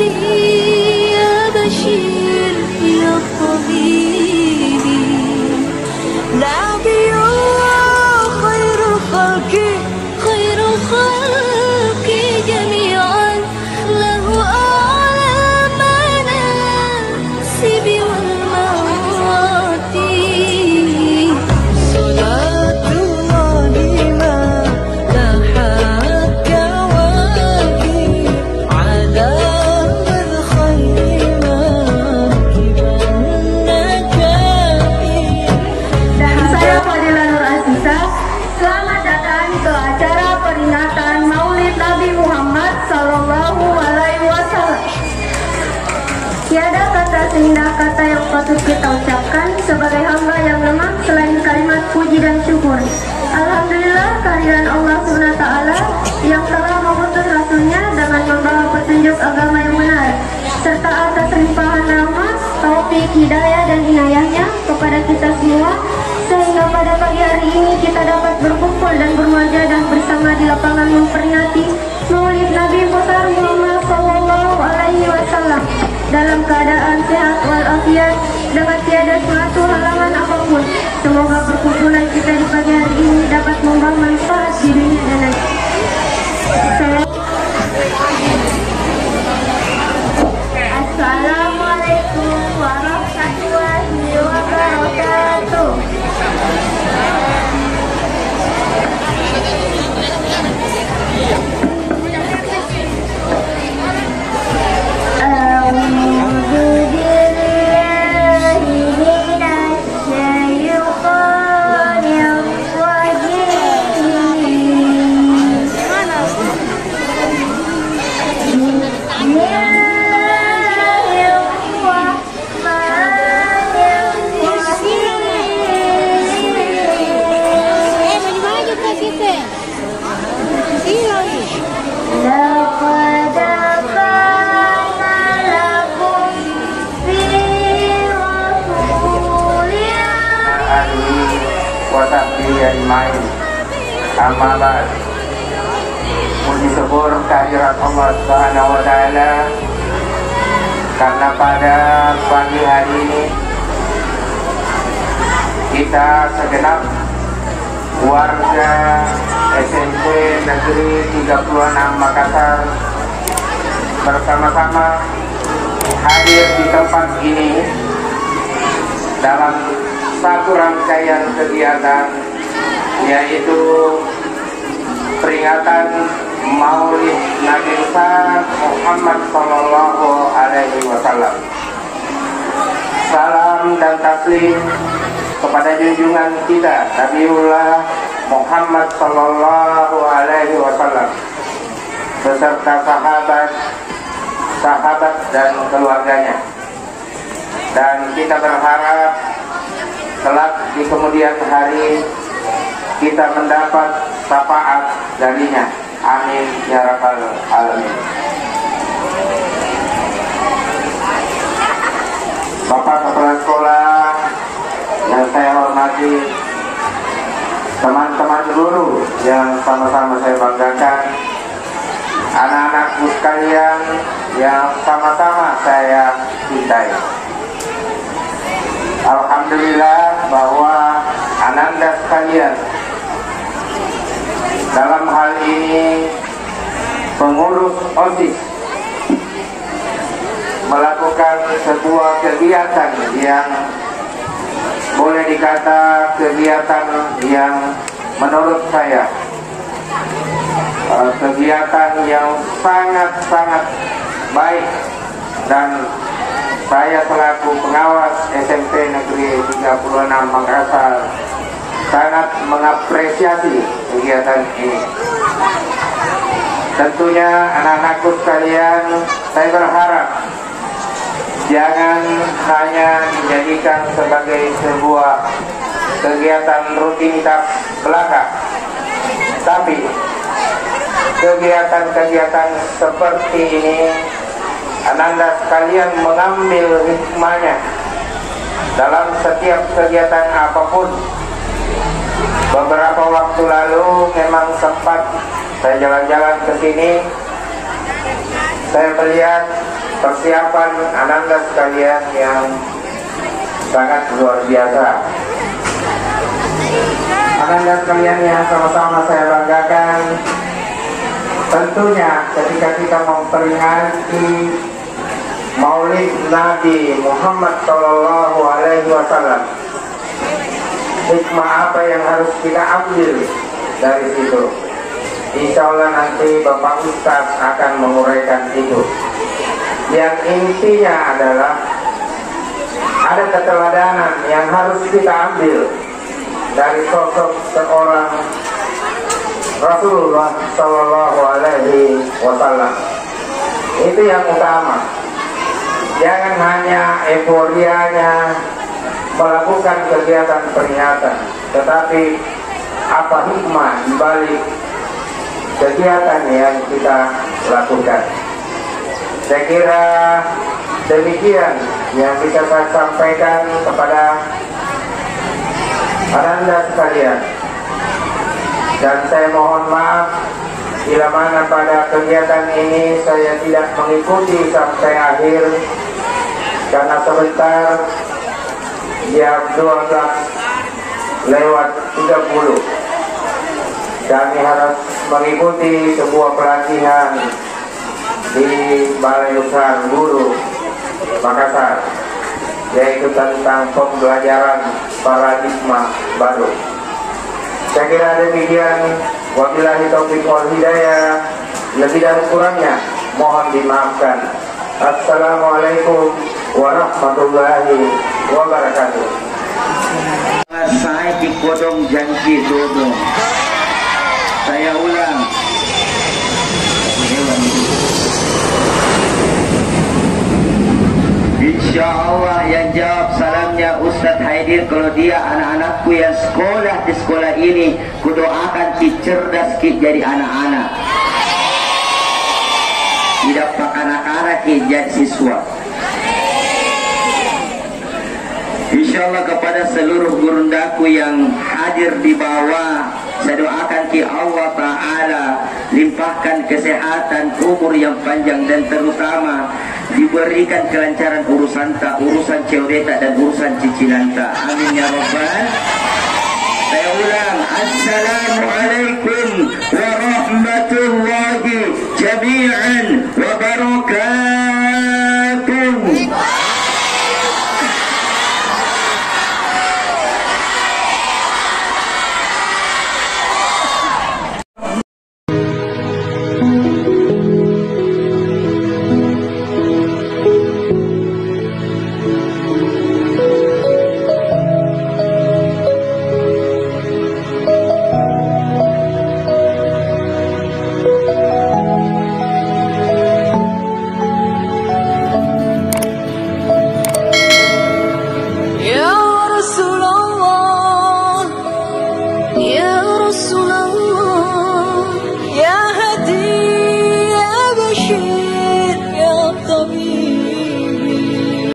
يا بشير يا طبيب نبي الله خير الخلق جميعا له أعلى المناسب والمراتب صلاة الله ما لاحت كواكب على الخير مركبا نجائب. Dan saya Fadila Nur Aziza, selamat datang ke acara peringatan Maulid Nabi Muhammad Sallallahu Alaihi Wasallam. Tiada kata seindah kata yang patut kita ucapkan sebagai hamba yang lemah selain kalimat puji dan syukur. Alhamdulillah kehadiran Allah SWT yang telah mengutus Rasulnya dengan membawa petunjuk agama yang benar, serta atas limpahan rahmat, taufik, hidayah dan inayahnya kepada kita semua, sehingga pada pagi hari ini kita dapat berkumpul dan bermujadah bersama di lapangan memperingati Maulid Nabi besar Muhammad Sallallahu Alaihi Wasallam dalam keadaan sehat walafiat dengan tiada suatu halangan apapun. Semoga perkumpulan kita di pagi hari ini dapat membawa manfaat di dunia dan akhirat. Assalamualaikum warahmatullahi wabarakatuh. Amalan puji syukur kehadirat Allah Subhanahu wa Ta'ala, karena pada pagi hari ini kita segenap warga SMP Negeri 36 Makassar bersama-sama hadir di tempat ini dalam satu rangkaian kegiatan, yaitu peringatan Maulid Nabi besar Muhammad Sallallahu Alaihi Wasallam. Salam dan taslim kepada junjungan kita Nabiullah Muhammad Sallallahu Alaihi Wasallam beserta sahabat dan keluarganya. Dan kita berharap kelak di kemudian hari kita mendapat syafaat darinya. Amin ya rabbal alamin. Bapak Kepala Sekolah yang saya hormati, teman-teman guru yang sama-sama saya banggakan, anak-anakku sekalian yang sama-sama saya cintai. Alhamdulillah bahwa ananda sekalian, dalam hal ini pengurus OSIS melakukan sebuah kegiatan yang boleh dikata kegiatan yang menurut saya kegiatan yang sangat-sangat baik, dan saya selaku pengawas SMP Negeri 36 Makassar sangat mengapresiasi kegiatan ini. Tentunya anak-anakku sekalian, saya berharap jangan hanya dijadikan sebagai sebuah kegiatan rutinitas belaka, tapi kegiatan-kegiatan seperti ini ananda sekalian mengambil hikmahnya dalam setiap kegiatan apapun. Beberapa waktu lalu memang sempat saya jalan-jalan ke sini, Saya melihat persiapan ananda sekalian yang sangat luar biasa. Ananda sekalian yang sama-sama saya banggakan, tentunya ketika kita memperingati Maulid Nabi Muhammad Sallallahu Alaihi Wasallam, hikmah apa yang harus kita ambil dari situ? Insya Allah nanti Bapak Ustadz akan menguraikan itu. Yang intinya adalah ada keteladanan yang harus kita ambil dari sosok seorang Rasulullah Sallallahu Alaihi Wasallam. Itu yang utama. Jangan hanya euforianya melakukan kegiatan peringatan, tetapi apa hikmah dibalik kegiatan yang kita lakukan. Saya kira demikian yang bisa saya sampaikan kepada ananda sekalian. Dan saya mohon maaf bila mana pada kegiatan ini saya tidak mengikuti sampai akhir, karena sebentar jam 12:30 kami harus mengikuti sebuah pelatihan di Balai Usaha Guru Makassar, yaitu tentang pembelajaran paradigma baru. Saya kira demikian. Wabillahi taufiq wal hidayah. Lebih dan kurangnya mohon dimaafkan. Assalamualaikum warahmatullahi wabarakatuh. Saya di kodong janji dodong. Saya ulang. Insya Allah yang jawab salamnya Ustadz Haidir. Kalau dia anak-anakku yang sekolah di sekolah ini, kudoakan ki cerdas ki jadi anak-anak, tidak pak anak-anak ki jadi siswa. Insya Allah kepada seluruh gurundaku yang hadir di bawah, saya doakan ki Allah Ta'ala limpahkan kesehatan, umur yang panjang, dan terutama diberikan kelancaran urusan cewek dan urusan cicilan. Amin ya Rabbal. Saya ulang, Assalamualaikum warahmatullahi jami'an wabarakatuh. Ya Rasulullah, Ya Rasulullah.